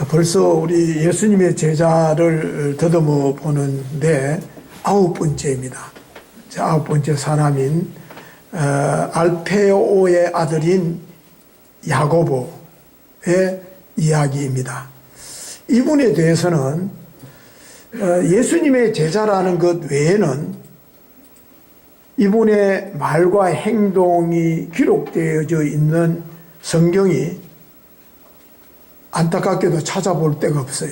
벌써 우리 예수님의 제자를 더듬어 보는데 9번째입니다. 9번째 사람인 알페오의 아들인 야고보의 이야기입니다. 이분에 대해서는 예수님의 제자라는 것 외에는 이분의 말과 행동이 기록되어져 있는 성경이 안타깝게도 찾아볼 데가 없어요.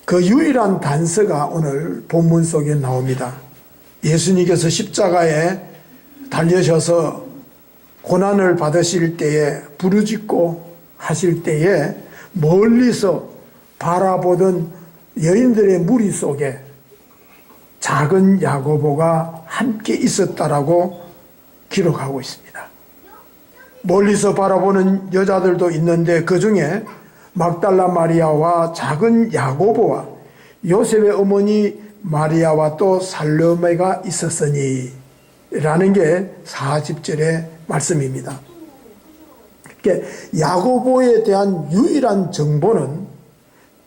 그 유일한 단서가 오늘 본문 속에 나옵니다. 예수님께서 십자가에 달려셔서 고난을 받으실 때에 부르짖고 하실 때에 멀리서 바라보던 여인들의 무리 속에 작은 야고보가 함께 있었다라고 기록하고 있습니다. 멀리서 바라보는 여자들도 있는데 그 중에 막달라 마리아와 작은 야고보와 요셉의 어머니 마리아와 또 살로메가 있었으니 라는 게 40절의 말씀입니다. 그러니까 야고보에 대한 유일한 정보는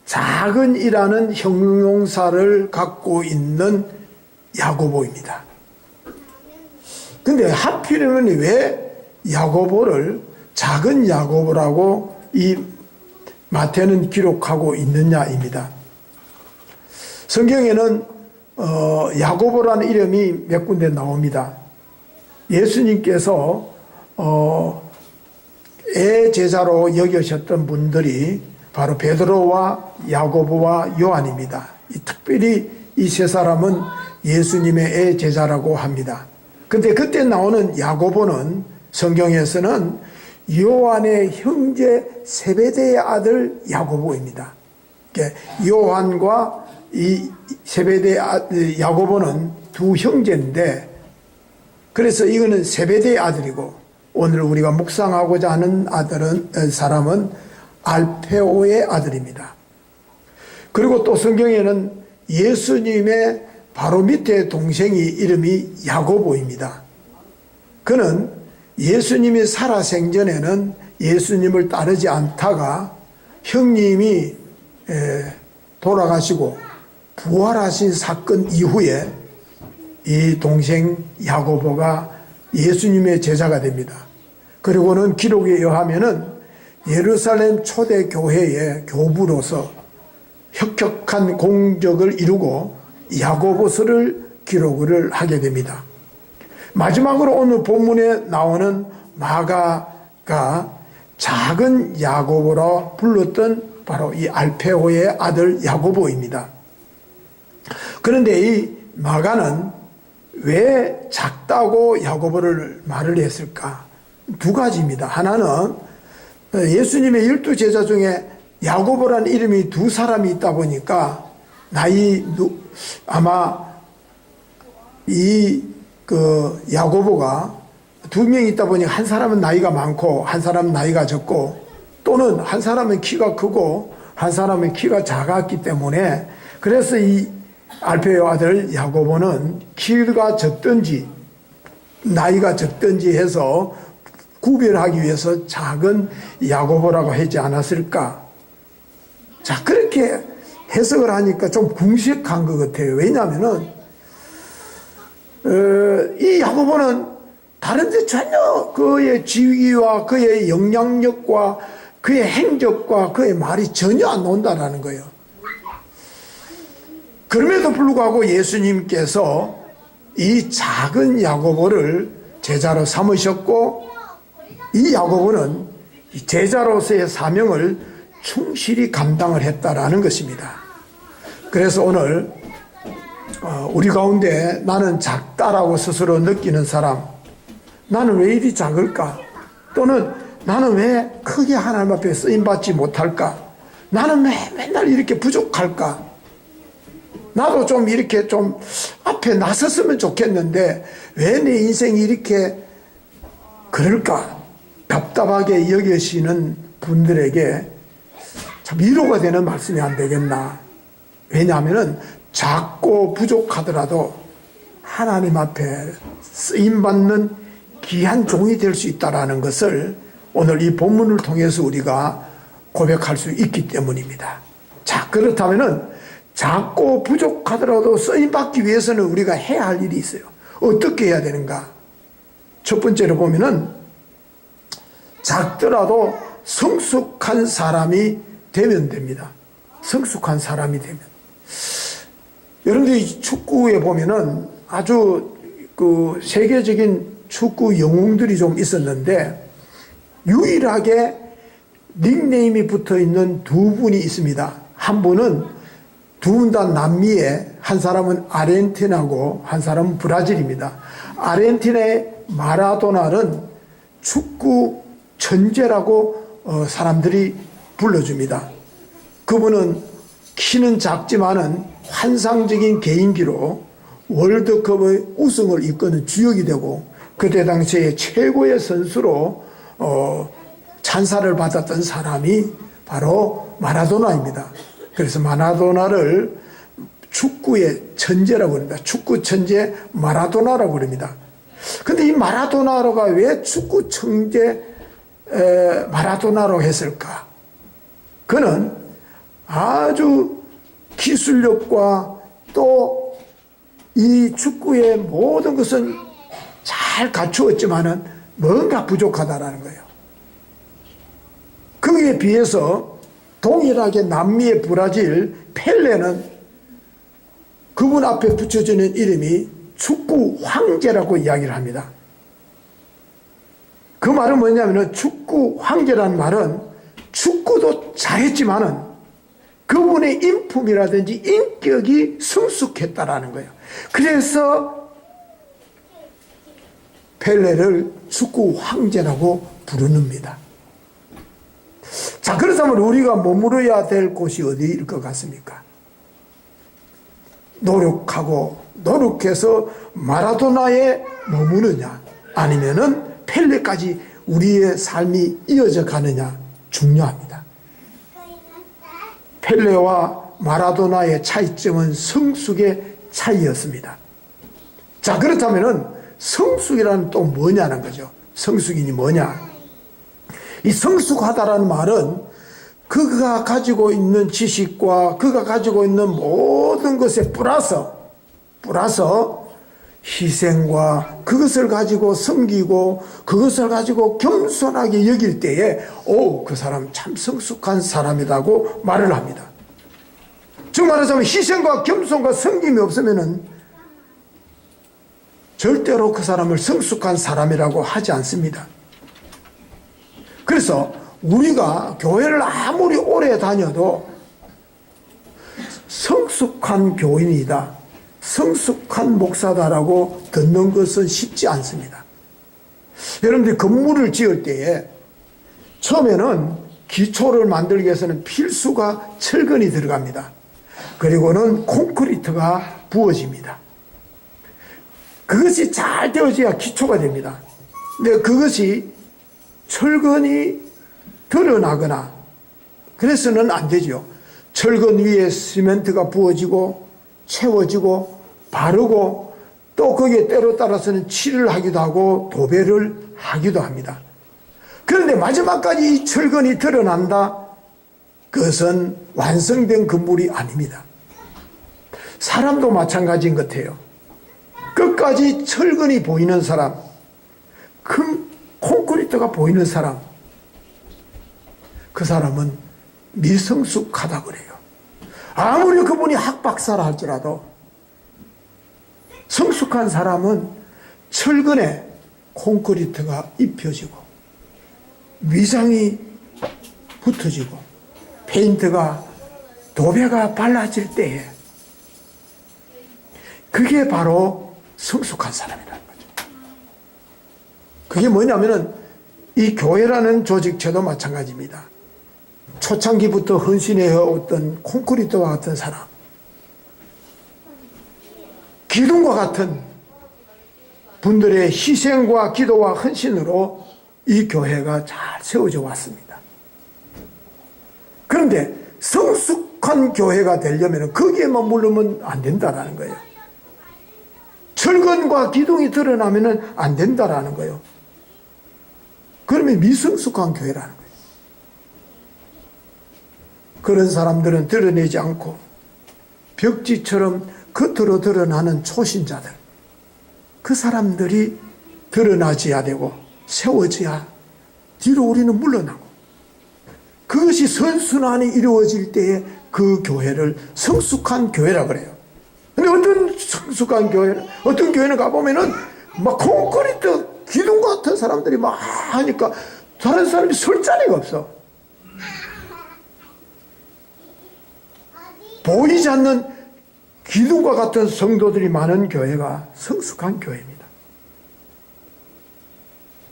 작은이라는 형용사를 갖고 있는 야고보입니다. 근데 하필이면 왜 야고보를 작은 야고보라고 이 마태는 기록하고 있느냐입니다. 성경에는 야고보라는 이름이 몇 군데 나옵니다. 예수님께서 제자로 여기셨던 분들이 바로 베드로와 야고보와 요한입니다. 특별히 이 세 사람은 예수님의 제자라고 합니다. 근데 그때 나오는 야고보는 성경에서는 요한의 형제 세베대의 아들 야고보입니다. 요한과 이 세베대 야고보는 두 형제인데, 그래서 이거는 세베대의 아들이고, 오늘 우리가 묵상하고자 하는 사람은 알페오의 아들입니다. 그리고 또 성경에는 예수님의 바로 밑에 동생이 이름이 야고보입니다. 그는 예수님이 살아생전에는 예수님을 따르지 않다가 형님이 돌아가시고 부활하신 사건 이후에 이 동생 야고보가 예수님의 제자가 됩니다. 그리고는 기록에 의하면은 예루살렘 초대교회의 교부로서 혁혁한 공적을 이루고 야고보서를 기록을 하게 됩니다. 마지막으로 오늘 본문에 나오는 마가가 작은 야고보라 불렀던 바로 이 알페오의 아들 야고보입니다. 그런데 이 마가는 왜 작다고 야고보를 말을 했을까? 두 가지입니다. 하나는 예수님의 12제자 중에 야고보라는 이름이 두 사람이 있다 보니까 아마 야고보가 두 명이 있다 보니 한 사람은 나이가 많고 한 사람은 나이가 적고, 또는 한 사람은 키가 크고 한 사람은 키가 작았기 때문에, 그래서 이 알페오의 아들 야고보는 키가 적든지 나이가 적든지 해서 구별하기 위해서 작은 야고보라고 하지 않았을까. 자, 그렇게 해석을 하니까 좀 궁색한 것 같아요. 왜냐하면은 이 야고보는 다른데 전혀 그의 지위와 그의 영향력과 그의 행적과 그의 말이 전혀 안 나온다라는 거예요. 그럼에도 불구하고 예수님께서 이 작은 야고보를 제자로 삼으셨고, 이 야고보는 제자로서의 사명을 충실히 감당을 했다라는 것입니다. 그래서 오늘 우리 가운데 나는 작다라고 스스로 느끼는 사람, 나는 왜 이리 작을까? 또는 나는 왜 크게 하나님 앞에 쓰임받지 못할까? 나는 왜 맨날 이렇게 부족할까? 나도 좀 이렇게 좀 앞에 나섰으면 좋겠는데 왜 내 인생이 이렇게 그럴까? 답답하게 여기시는 분들에게 참 위로가 되는 말씀이 안 되겠나? 왜냐하면은 작고 부족하더라도 하나님 앞에 쓰임받는 귀한 종이 될 수 있다는 것을 오늘 이 본문을 통해서 우리가 고백할 수 있기 때문입니다. 자, 그렇다면은 작고 부족하더라도 쓰임받기 위해서는 우리가 해야 할 일이 있어요. 어떻게 해야 되는가? 첫 번째로 보면은 작더라도 성숙한 사람이 되면 됩니다. 성숙한 사람이 되면. 여러분들이 축구에 보면은 아주 그 세계적인 축구 영웅들이 좀 있었는데 유일하게 닉네임이 붙어 있는 두 분이 있습니다. 한 분은 두 분 다 남미에, 한 사람은 아르헨티나고 한 사람은 브라질입니다. 아르헨티나의 마라도나는 축구 천재라고 사람들이 불러줍니다. 그분은 키는 작지만은 환상적인 개인기로 월드컵의 우승을 이끄는 주역이 되고 그때 당시에 최고의 선수로 찬사를 받았던 사람이 바로 마라도나입니다. 그래서 마라도나를 축구의 천재라고 합니다. 축구 천재 마라도나라고 그럽니다. 근데 이 마라도나가 왜 축구 천재 마라도나로 했을까? 그는 아주 기술력과 또 이 축구의 모든 것은 잘 갖추었지만은 뭔가 부족하다라는 거예요. 거기에 비해서 동일하게 남미의 브라질 펠레는 그분 앞에 붙여지는 이름이 축구 황제라고 이야기를 합니다. 그 말은 뭐냐면은 축구 황제라는 말은 축구도 잘했지만은 그분의 인품이라든지 인격이 성숙했다라는 거예요. 그래서 펠레를 축구 황제라고 부르는입니다. 자, 그렇다면 우리가 머무러야 될 곳이 어디일 것 같습니까? 노력해서 마라도나에 머무느냐 아니면은 펠레까지 우리의 삶이 이어져 가느냐 중요합니다. 펠레와 마라도나의 차이점은 성숙의 차이였습니다. 자, 그렇다면은 성숙이라는 또 뭐냐는 거죠. 성숙이니 뭐냐? 이 성숙하다라는 말은 그가 가지고 있는 지식과 그가 가지고 있는 모든 것에 플러스 희생과 그것을 가지고 섬기고 그것을 가지고 겸손하게 여길 때에 그 사람 참 성숙한 사람이라고 말을 합니다. 즉 말하자면 희생과 겸손과 섬김이 없으면은 절대로 그 사람을 성숙한 사람이라고 하지 않습니다. 그래서 우리가 교회를 아무리 오래 다녀도 성숙한 교인이다, 성숙한 목사다라고 듣는 것은 쉽지 않습니다. 여러분들이 건물을 지을 때에 처음에는 기초를 만들기 위해서는 필수가 철근이 들어갑니다. 그리고는 콘크리트가 부어집니다. 그것이 잘 되어져야 기초가 됩니다. 근데 그것이 철근이 드러나거나 그래서는 안 되죠. 철근 위에 시멘트가 부어지고 채워지고 바르고 또 거기에 때로 따라서는 칠을 하기도 하고 도배를 하기도 합니다. 그런데 마지막까지 이 철근이 드러난다? 그것은 완성된 건물이 아닙니다. 사람도 마찬가지인 것 같아요. 끝까지 철근이 보이는 사람, 큰 콘크리트가 보이는 사람, 그 사람은 미성숙하다 그래요. 아무리 그분이 학박사라 할지라도 성숙한 사람은 철근에 콘크리트가 입혀지고 위장이 붙어지고 페인트가 도배가 발라질 때에 그게 바로 성숙한 사람이라는 거죠. 그게 뭐냐면은 이 교회라는 조직체도 마찬가지입니다. 초창기부터 헌신해왔던 콘크리트와 같은 사람, 기둥과 같은 분들의 희생과 기도와 헌신으로 이 교회가 잘 세워져 왔습니다. 그런데 성숙한 교회가 되려면 거기에 머무르면 안 된다라는 거예요. 철근과 기둥이 드러나면 안 된다라는 거예요. 그러면 미성숙한 교회라는 거예요. 그런 사람들은 드러내지 않고 벽지처럼 겉으로 드러나는 초신자들, 그 사람들이 드러나져야 되고 세워져야 뒤로 우리는 물러나고, 그것이 선순환이 이루어질 때에 그 교회를 성숙한 교회라 그래요. 근데 어떤 성숙한 교회는, 어떤 교회는 가보면은 막 콘크리트 기둥 같은 사람들이 막 하니까 다른 사람이 설 자리가 없어. 보이지 않는 기둥과 같은 성도들이 많은 교회가 성숙한 교회입니다.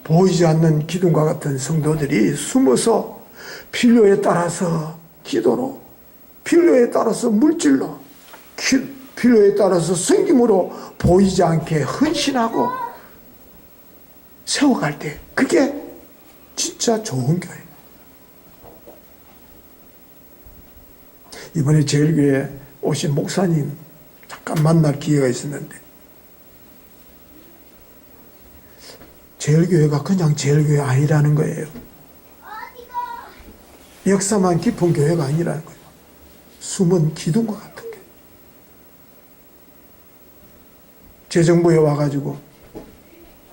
보이지 않는 기둥과 같은 성도들이 숨어서 필요에 따라서 기도로, 필요에 따라서 물질로, 필요에 따라서 섬김으로 보이지 않게 헌신하고 세워갈 때, 그게 진짜 좋은 교회. 이번에 제일교회 오신 목사님 잠깐 만날 기회가 있었는데, 제일교회가 그냥 제일교회 아니라는 거예요. 역사만 깊은 교회가 아니라는 거예요. 숨은 기둥과 같은 교회. 재정부에 와가지고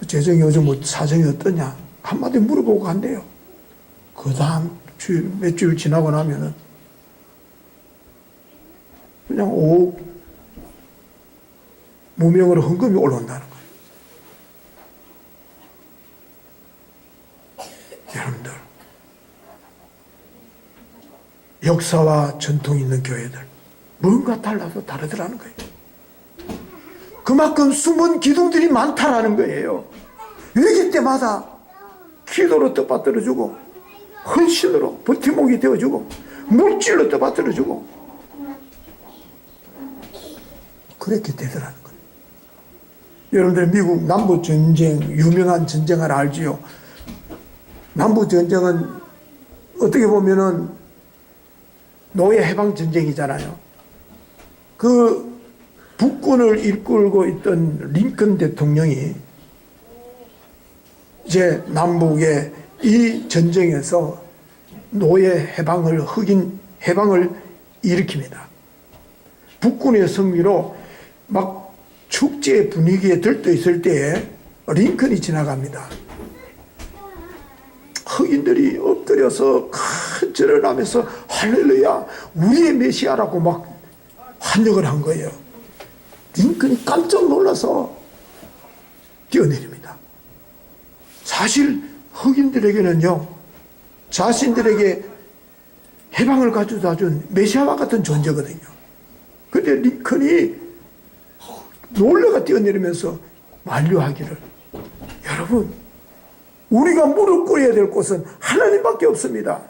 재정이 요즘 뭐 사정이 어떠냐 한마디 물어보고 간대요. 그 다음 몇 주일 지나고 나면은 그냥 5억 무명으로 헌금이 올라온다는 거예요. 여러분들, 역사와 전통이 있는 교회들 뭔가 달라서 다르더라는 거예요. 그만큼 숨은 기둥들이 많다라는 거예요. 위기 때마다 기도로 떠받들어주고, 헌신으로 버팀목이 되어주고, 물질로 떠받들어주고, 그렇게 되더라는 거예요. 여러분들 미국 남부전쟁, 유명한 전쟁을 알지요? 남부전쟁은 어떻게 보면은 노예 해방전쟁이잖아요. 그 북군을 이끌고 있던 링컨 대통령이 이제 남북의 이 전쟁에서 노예 해방을, 흑인 해방을 일으킵니다. 북군의 승리로 막 축제 분위기에 들떠 있을 때에 링컨이 지나갑니다. 흑인들이 엎드려서 큰 절을 하면서 할렐루야 우리의 메시아라고 막 환영을 한 거예요. 링컨이 깜짝 놀라서 뛰어내립니다. 사실 흑인들에게는요, 자신들에게 해방을 가져다 준 메시아와 같은 존재거든요. 근데 링컨이 놀래가 뛰어내리면서 만류하기를, 여러분, 우리가 무릎 꿇어야 될 곳은 하나님밖에 없습니다.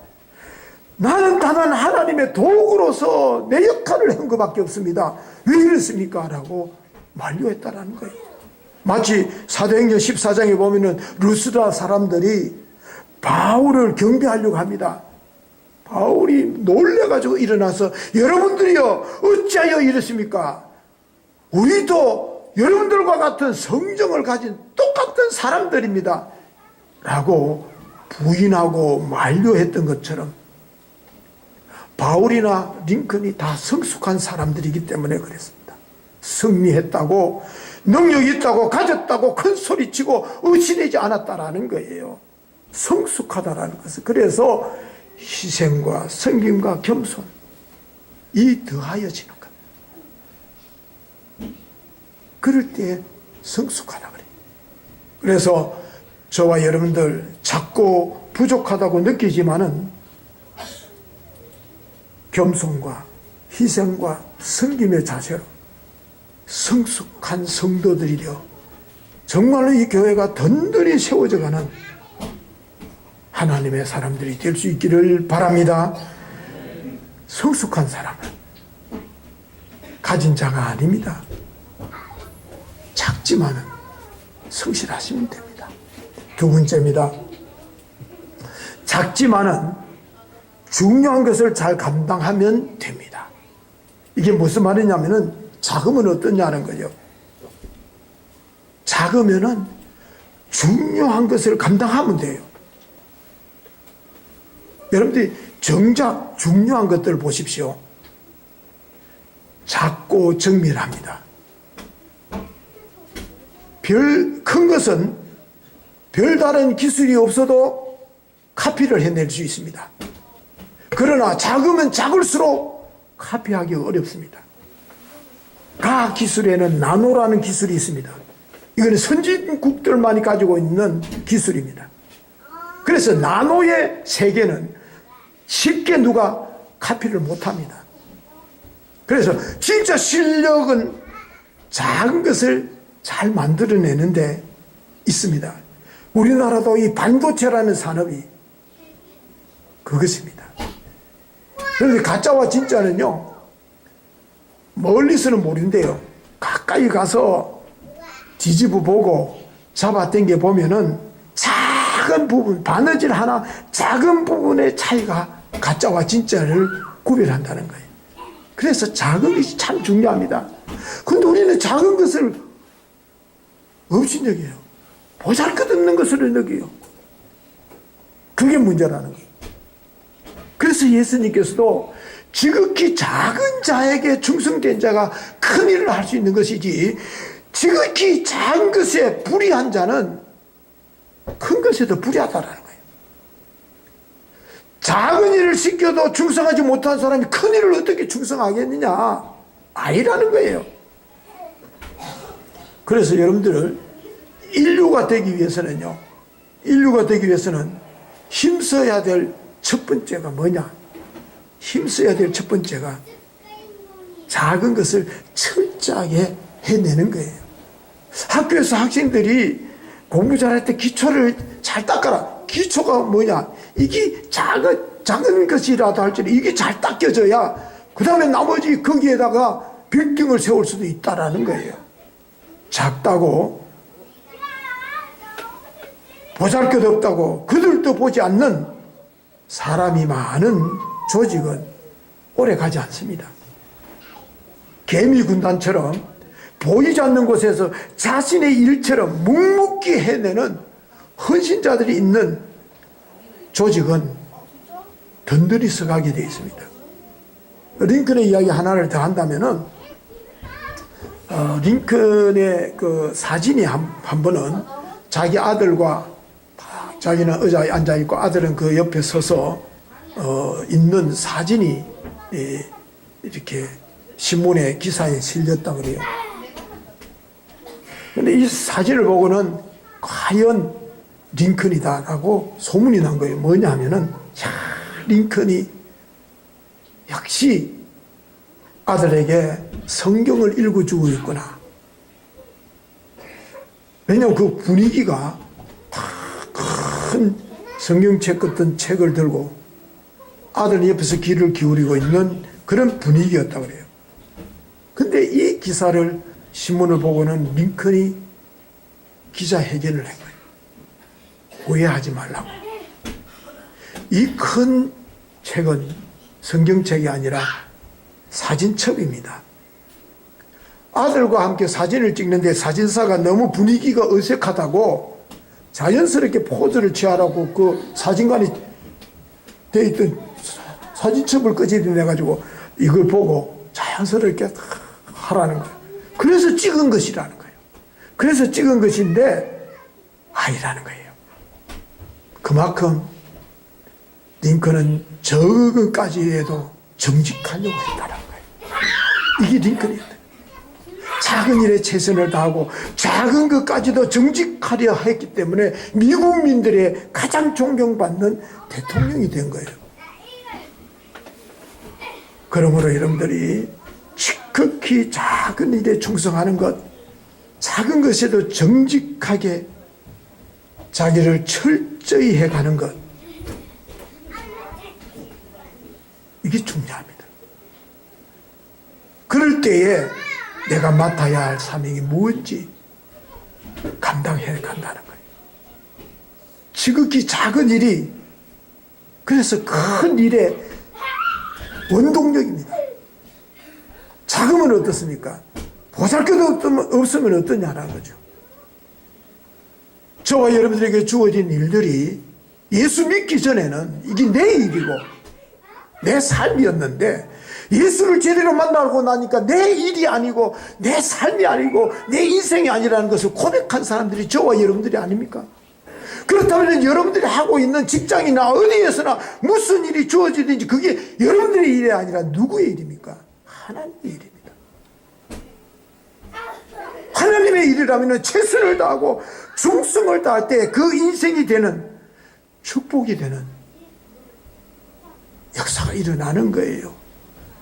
나는 단한 하나님의 도구로서 내 역할을 한 것밖에 없습니다. 왜 이렇습니까? 라고 만류했다라는 거예요. 마치 사도행전 14장에 보면은 루스드라 사람들이 바울을 경배하려고 합니다. 바울이 놀래가지고 일어나서, 여러분들이요 어찌하여 이렇습니까? 우리도 여러분들과 같은 성정을 가진 똑같은 사람들입니다 라고 부인하고 만류했던 것처럼, 바울이나 링컨이 다 성숙한 사람들이기 때문에 그랬습니다. 승리했다고, 능력이 있다고, 가졌다고 큰 소리치고 의심되지 않았다라는 거예요. 성숙하다라는 것은. 그래서 희생과 섬김과 겸손, 이 더하여지는 것. 그럴 때 성숙하다 그래요. 그래서 저와 여러분들 자꾸 부족하다고 느끼지만은 겸손과 희생과 섬김의 자세로 성숙한 성도들이려 정말로 이 교회가 든든히 세워져가는 하나님의 사람들이 될 수 있기를 바랍니다. 성숙한 사람은 가진 자가 아닙니다. 작지만은 성실하시면 됩니다. 두 번째입니다. 작지만은 중요한 것을 잘 감당하면 됩니다. 이게 무슨 말이냐면은, 작으면 어떠냐는 거죠. 작으면은 중요한 것을 감당하면 돼요. 여러분들이 정작 중요한 것들을 보십시오. 작고 정밀합니다. 큰 것은 별다른 기술이 없어도 카피를 해낼 수 있습니다. 그러나 작으면 작을수록 카피하기 어렵습니다. 과학 기술에는 나노라는 기술이 있습니다. 이거는 선진국들만이 가지고 있는 기술입니다. 그래서 나노의 세계는 쉽게 누가 카피를 못합니다. 그래서 진짜 실력은 작은 것을 잘 만들어내는데 있습니다. 우리나라도 이 반도체라는 산업이 그것입니다. 그런데 가짜와 진짜는요, 멀리서는 모른대요. 가까이 가서 뒤집어 보고 잡아당겨 보면은 작은 부분, 바느질 하나 작은 부분의 차이가 가짜와 진짜를 구별한다는 거예요. 그래서 작은 것이 참 중요합니다. 근데 우리는 작은 것을 없인 여겨요. 보잘것없는 것으로 여겨요. 그게 문제라는 거예요. 그래서 예수님께서도 지극히 작은 자에게 충성된 자가 큰 일을 할 수 있는 것이지, 지극히 작은 것에 불의한 자는 큰 것에도 불의하다라는 거예요. 작은 일을 시켜도 충성하지 못한 사람이 큰 일을 어떻게 충성하겠느냐? 아니라는 거예요. 그래서 여러분들, 인류가 되기 위해서는 힘써야 될 첫 번째가 뭐냐? 힘써야 될 첫 번째가 작은 것을 철저하게 해내는 거예요. 학교에서 학생들이 공부 잘할 때 기초를 잘 닦아라. 기초가 뭐냐? 이게 작은 것이라도 할지라도 이게 잘 닦여져야 그 다음에 나머지 거기에다가 빌딩을 세울 수도 있다라는 거예요. 작다고 보잘것없다고 그들도 보지 않는 사람이 많은 조직은 오래 가지 않습니다. 개미 군단처럼 보이지 않는 곳에서 자신의 일처럼 묵묵히 해내는 헌신자들이 있는 조직은 든든히 서가게 되어 있습니다. 링컨의 이야기 하나를 더 한다면은, 링컨의 그 사진이 한 번은 자기 아들과 자기는 의자에 앉아있고 아들은 그 옆에 서서 있는 사진이 이렇게 신문에 기사에 실렸다 그래요. 근데 이 사진을 보고는 과연 링컨이다라고 소문이 난 거예요. 뭐냐 하면은, 야, 링컨이 역시 아들에게 성경을 읽어주고 있구나. 왜냐하면 그 분위기가 큰 성경책 같은 책을 들고 아들 옆에서 귀를 기울이고 있는 그런 분위기였다고 그래요. 근데 이 기사를, 신문을 보고는 링컨이 기자회견을 한 거예요. 오해하지 말라고. 이 큰 책은 성경책이 아니라 사진첩입니다. 아들과 함께 사진을 찍는데 사진사가 너무 분위기가 어색하다고 자연스럽게 포즈를 취하라고 그 사진관이 돼 있던 사진첩을 끄집어내가지고 이걸 보고 자연스럽게 하라는 거예요. 그래서 찍은 것이라는 거예요. 그래서 찍은 것인데 아니라는 거예요. 그만큼 링컨은 저것까지 해도 정직하려고 했다는 거예요. 이게 링컨이었다. 작은 일에 최선을 다하고 작은 것까지도 정직하려 했기 때문에 미국민들의 가장 존경받는 대통령이 된 거예요. 그러므로 여러분들이 지극히 작은 일에 충성하는 것, 작은 것에도 정직하게 자기를 철저히 해가는 것, 이게 중요합니다. 그럴 때에 내가 맡아야 할 사명이 무엇인지 감당해야 간다는 거예요. 지극히 작은 일이 그래서 큰 일의 원동력입니다. 작으면 어떻습니까? 보잘것 없으면 어떠냐라는 거죠. 저와 여러분들에게 주어진 일들이 예수 믿기 전에는 이게 내 일이고 내 삶이었는데 예수를 제대로 만나고 나니까 내 일이 아니고 내 삶이 아니고 내 인생이 아니라는 것을 고백한 사람들이 저와 여러분들이 아닙니까? 그렇다면 여러분들이 하고 있는 직장이나 어디에서나 무슨 일이 주어지든지 그게 여러분들의 일이 아니라 누구의 일입니까? 하나님의 일입니다. 하나님의 일이라면 최선을 다하고 충성을 다할 때 그 인생이 되는 축복이 되는 역사가 일어나는 거예요.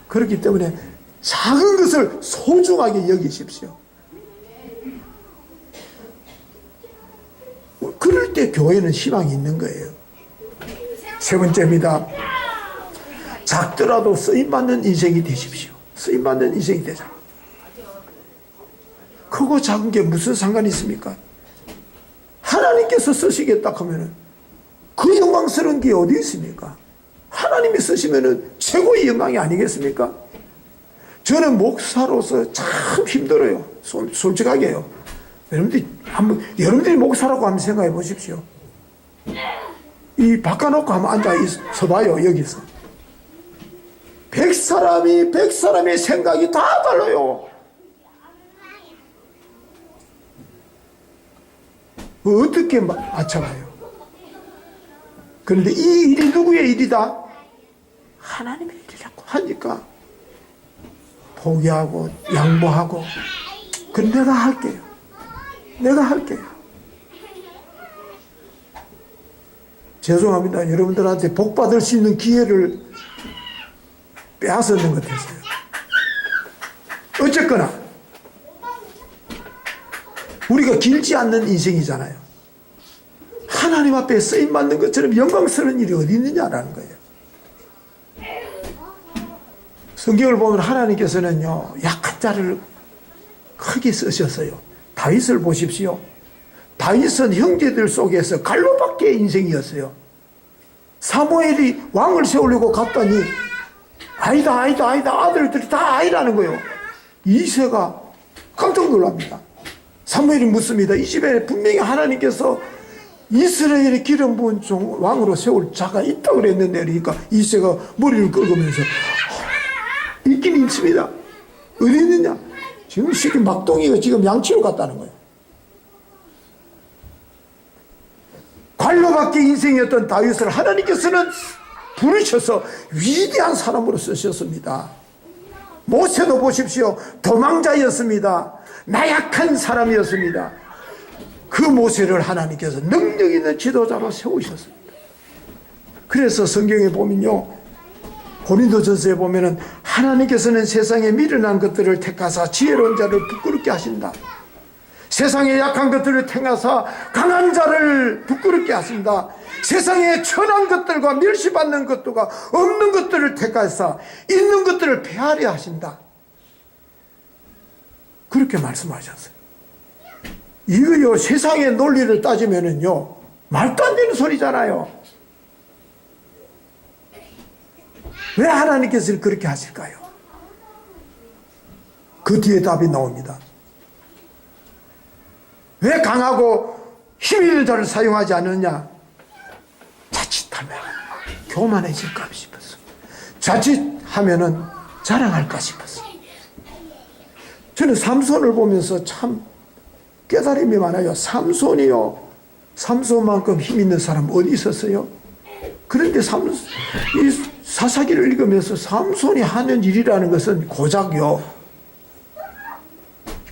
그렇기 때문에 작은 것을 소중하게 여기십시오. 그럴 때 교회는 희망이 있는 거예요. 세 번째입니다. 작더라도 쓰임받는 인생이 되십시오. 쓰임받는 인생이 되자. 크고 작은 게 무슨 상관이 있습니까? 하나님께서 쓰시겠다 하면은 그 영광스러운 게 어디 있습니까? 하나님이 쓰시면은 최고의 영광이 아니겠습니까? 저는 목사로서 참 힘들어요. 솔직하게요. 여러분들이 목사라고 한번 생각해 보십시오. 이 바꿔놓고 한번 앉아 서봐요, 여기서. 100사람의 생각이 다 달라요. 어떻게 맞춰가요? 그런데 이 일이 누구의 일이다? 하나님의 일이라고 하니까 포기하고 양보하고 그럼 내가 할게요. 내가 할게요. 죄송합니다. 여러분들한테 복 받을 수 있는 기회를 빼앗았는 것 같아서요. 어쨌거나 우리가 길지 않는 인생이잖아요. 하나님 앞에 쓰임받는 것처럼 영광스러운 일이 어디 있느냐라는 거예요. 성경을 보면 하나님께서는요, 약한 자를 크게 쓰셨어요. 다윗을 보십시오. 다윗은 형제들 속에서 갈로밖에 인생이었어요. 사무엘이 왕을 세우려고 갔더니 아니다 아들들이 다 아니라는 거예요. 이새가 깜짝 놀랍니다. 사무엘이 묻습니다. 이 집에 분명히 하나님께서 이스라엘의 기름 부은 왕으로 세울 자가 있다고 그랬는데, 그러니까 이새가 머리를 긁으면서 있긴 있습니다. 어디 있느냐? 지금 시키 막동이가 지금 양치로 갔다는 거예요. 관로밖에 인생이었던 다윗을 하나님께서는 부르셔서 위대한 사람으로 쓰셨습니다. 모세도 보십시오. 도망자였습니다. 나약한 사람이었습니다. 그 모세를 하나님께서 능력 있는 지도자로 세우셨습니다. 그래서 성경에 보면요, 고린도전서에 보면은 하나님께서는 세상에 미련한 것들을 택하사 지혜로운 자를 부끄럽게 하신다. 세상에 약한 것들을 택하사 강한 자를 부끄럽게 하신다. 세상에 천한 것들과 멸시받는 것들과 없는 것들을 택하사 있는 것들을 폐하려 하신다. 그렇게 말씀하셨어요. 이거요, 세상의 논리를 따지면은요, 말도 안 되는 소리잖아요. 왜 하나님께서 그렇게 하실까요? 그 뒤에 답이 나옵니다. 왜 강하고 힘 있는 자를 사용하지 않느냐? 자칫하면 교만해질까 싶었어. 자칫하면은 자랑할까 싶었어. 저는 삼손을 보면서 참 깨달음이 많아요. 삼손이요, 삼손만큼 힘 있는 사람 어디 있었어요? 그런데 이 사사기를 읽으면서 삼손이 하는 일이라는 것은 고작요,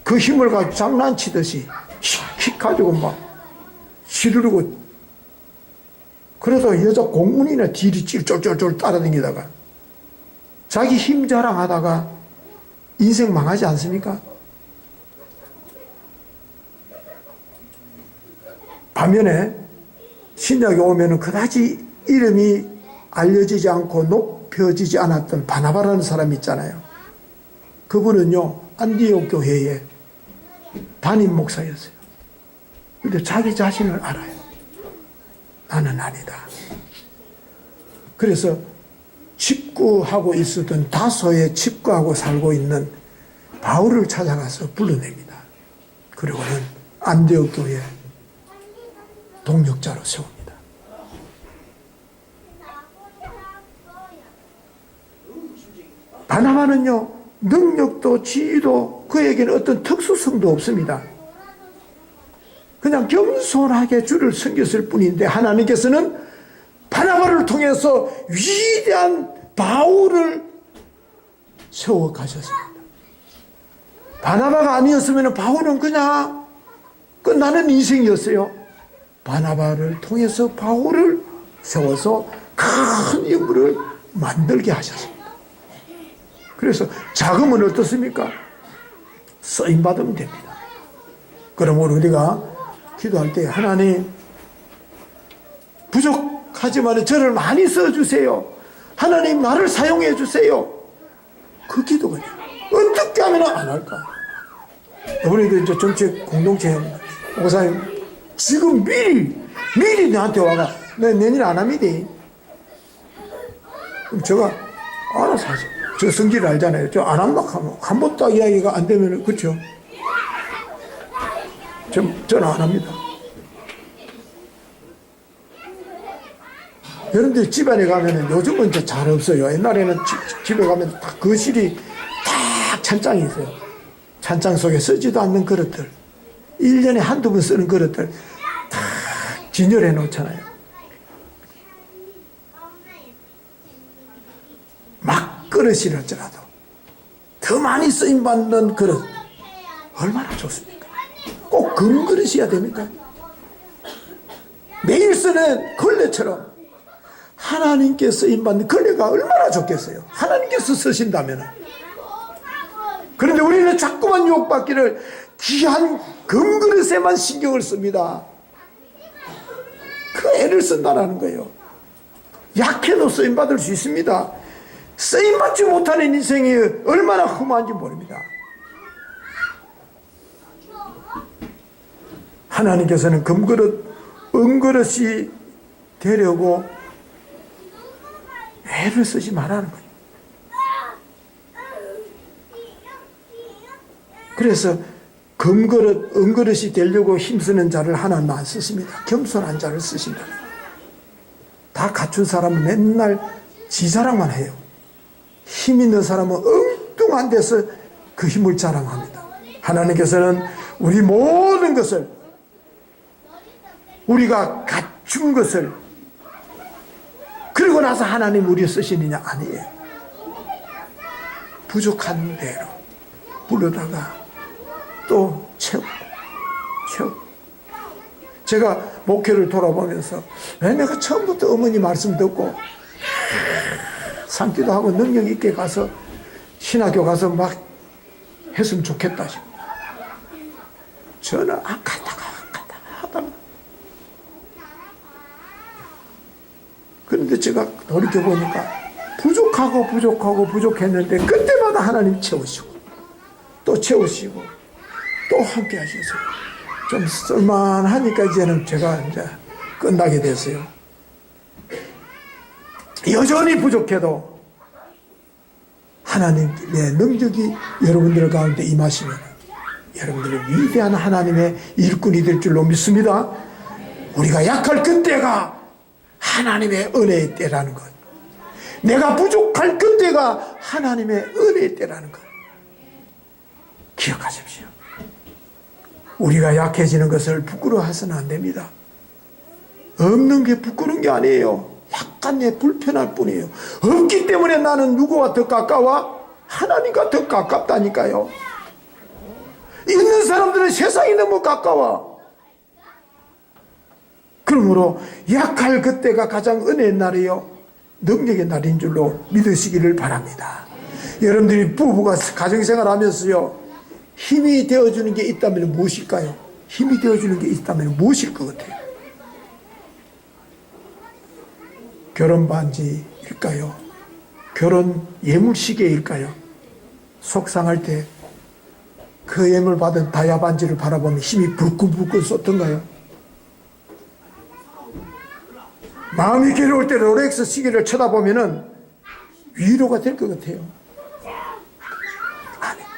그 힘을 가지고 장난치듯이 휙 가지고 막 시르르고, 그래도 여자 공문이나 뒤를 쫄쫄쫄 따라다니다가 자기 힘 자랑하다가 인생 망하지 않습니까? 반면에 신약에 오면은 그다지 이름이 알려지지 않고 높여지지 않았던 바나바라는 사람이 있잖아요. 그분은요, 안디옥 교회의 담임 목사였어요. 근데 자기 자신을 알아요. 나는 아니다. 그래서 집구하고 있었던 다소에 집구하고 살고 있는 바울을 찾아가서 불러냅니다. 그리고는 안디옥 교회 동력자로 세웁니다. 바나바는요, 능력도 지위도 그에게는 어떤 특수성도 없습니다. 그냥 겸손하게 주를 섬겼을 뿐인데 하나님께서는 바나바를 통해서 위대한 바울을 세워 가셨습니다. 바나바가 아니었으면 바울은 그냥 끝나는 인생이었어요. 바나바를 통해서 바울을 세워서 큰 인물을 만들게 하셨습니다. 그래서 자금은 어떻습니까? 쓰임받으면 됩니다. 그러므로 우리가 기도할 때 하나님 부족하지만 저를 많이 써주세요. 하나님 나를 사용해 주세요. 그 기도가 어떻게 하면 안 할까? 우리도 이제 정책 공동체 목사님 지금 미리 나한테 와가 내 내년 안 합니다. 그럼 제가 알아서 하죠. 저 성질을 알잖아요. 저 안 한다 하면 한 번 딱 이야기가 안 되면 그렇죠. 저는 안 합니다. 여러분들 집안에 가면은 요즘은 잘 없어요. 옛날에는 집에 가면 딱 거실이 딱 찬장이 있어요. 찬장 속에 쓰지도 않는 그릇들, 1년에 한두 번 쓰는 그릇들 다 진열해 놓잖아요. 막 그릇이랄지라도 더 많이 쓰임받는 그릇 얼마나 좋습니까? 꼭 금그릇이어야 됩니까? 매일 쓰는 걸레처럼 하나님께 쓰임받는 걸레가 얼마나 좋겠어요. 하나님께서 쓰신다면. 그런데 우리는 자꾸만 유혹받기를 귀한 금그릇에만 신경을 씁니다. 그 애를 쓴다라는 거예요. 약해도 쓰임받을 수 있습니다. 쓰임받지 못하는 인생이 얼마나 험한지 모릅니다. 하나님께서는 금그릇, 은그릇이 되려고 애를 쓰지 말라는 거예요. 그래서 금그릇, 은그릇이 되려고 힘쓰는 자를 하나님 안 쓰십니다. 겸손한 자를 쓰신다. 다 갖춘 사람은 맨날 지 자랑만 해요. 힘 있는 사람은 엉뚱한 데서 그 힘을 자랑합니다. 하나님께서는 우리 모든 것을, 우리가 갖춘 것을, 그리고 나서 하나님 우리 쓰시느냐? 아니에요. 부족한 대로 부르다가 또 채우고. 제가 목회를 돌아보면서 왜 내가 처음부터 어머니 말씀 듣고 산기도 하고 능력 있게 가서 신학교 가서 막 했으면 좋겠다 싶어. 저는 안 갔다가 하다가. 그런데 제가 돌이켜보니까 부족했는데 그때마다 하나님 채우시고 또 채우시고 또 함께 하셔서 좀 쓸만하니까 이제는 제가 이제 끝나게 됐어요. 여전히 부족해도 하나님의 능력이 여러분들 가운데 임하시면 여러분들은 위대한 하나님의 일꾼이 될 줄로 믿습니다. 우리가 약할 그때가 하나님의 은혜의 때라는 것, 내가 부족할 그때가 하나님의 은혜의 때라는 것 기억하십시오. 우리가 약해지는 것을 부끄러워해서는 안 됩니다. 없는 게 부끄러운 게 아니에요. 약간의 불편할 뿐이에요. 없기 때문에 나는 누구와 더 가까워? 하나님과 더 가깝다니까요. 있는 사람들은 세상이 너무 가까워. 그러므로 약할 그때가 가장 은혜의 날이요 능력의 날인 줄로 믿으시기를 바랍니다. 여러분들이 부부가 가정생활 하면서요 힘이 되어주는 게 있다면 무엇일까요? 힘이 되어주는 게 있다면 무엇일 것 같아요? 결혼 반지일까요? 결혼 예물시계일까요? 속상할 때 그 예물 받은 다이아 반지를 바라보면 힘이 불끈불끈 쏟던가요? 마음이 괴로울 때 롤렉스 시계를 쳐다보면은 위로가 될 것 같아요. 아닙니다.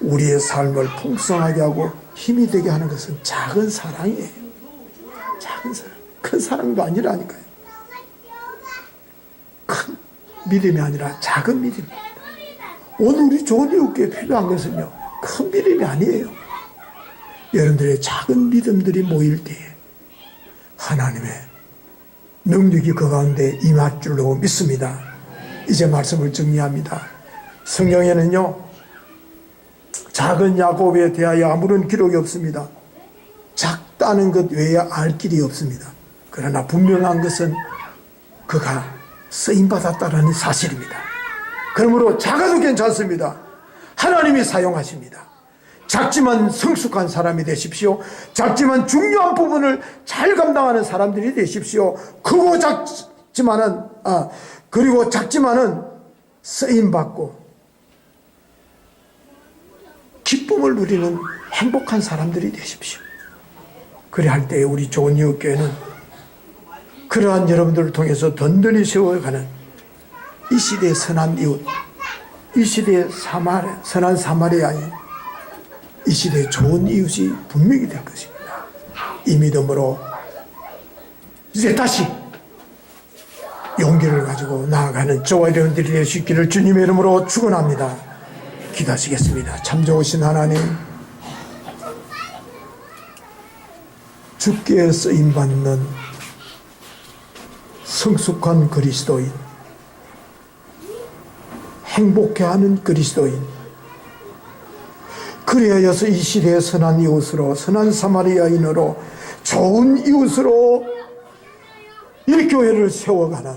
우리의 삶을 풍성하게 하고 힘이 되게 하는 것은 작은 사랑이에요. 작은 사랑. 큰 사랑도 아니라니까요. 큰 믿음이 아니라 작은 믿음입니다. 오늘 우리 좋은 이웃교회 필요한 것은요, 큰 믿음이 아니에요. 여러분들의 작은 믿음들이 모일 때에 하나님의 능력이 그 가운데 임할 줄로 믿습니다. 이제 말씀을 정리합니다. 성경에는요, 작은 야곱에 대하여 아무런 기록이 없습니다. 작다는 것 외에 알 길이 없습니다. 그러나 분명한 것은 그가 쓰임받았다는 사실입니다. 그러므로 작아도 괜찮습니다. 하나님이 사용하십니다. 작지만 성숙한 사람이 되십시오. 작지만 중요한 부분을 잘 감당하는 사람들이 되십시오. 크고 작지만은 그리고 작지만은 쓰임받고 기쁨을 누리는 행복한 사람들이 되십시오. 그래 할 때 우리 좋은 이웃교회는 그러한 여러분들을 통해서 든든히 세워가는 이 시대의 선한 이웃, 이 시대의 선한 사마리아인, 이 시대의 좋은 이웃이 분명히 될 것입니다. 이 믿음으로 이제 다시 용기를 가지고 나아가는 저와 여러분들이 될 수 있기를 주님의 이름으로 축원합니다. 기도하시겠습니다. 참 좋으신 하나님, 주께 쓰임받는 성숙한 그리스도인, 행복해하는 그리스도인, 그리하여서 이 시대의 선한 이웃으로, 선한 사마리아인으로, 좋은 이웃으로 이 교회를 세워가는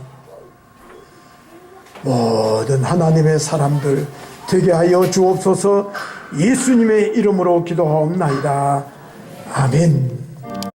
모든 하나님의 사람들 되게 하여 주옵소서. 예수님의 이름으로 기도하옵나이다. 아멘.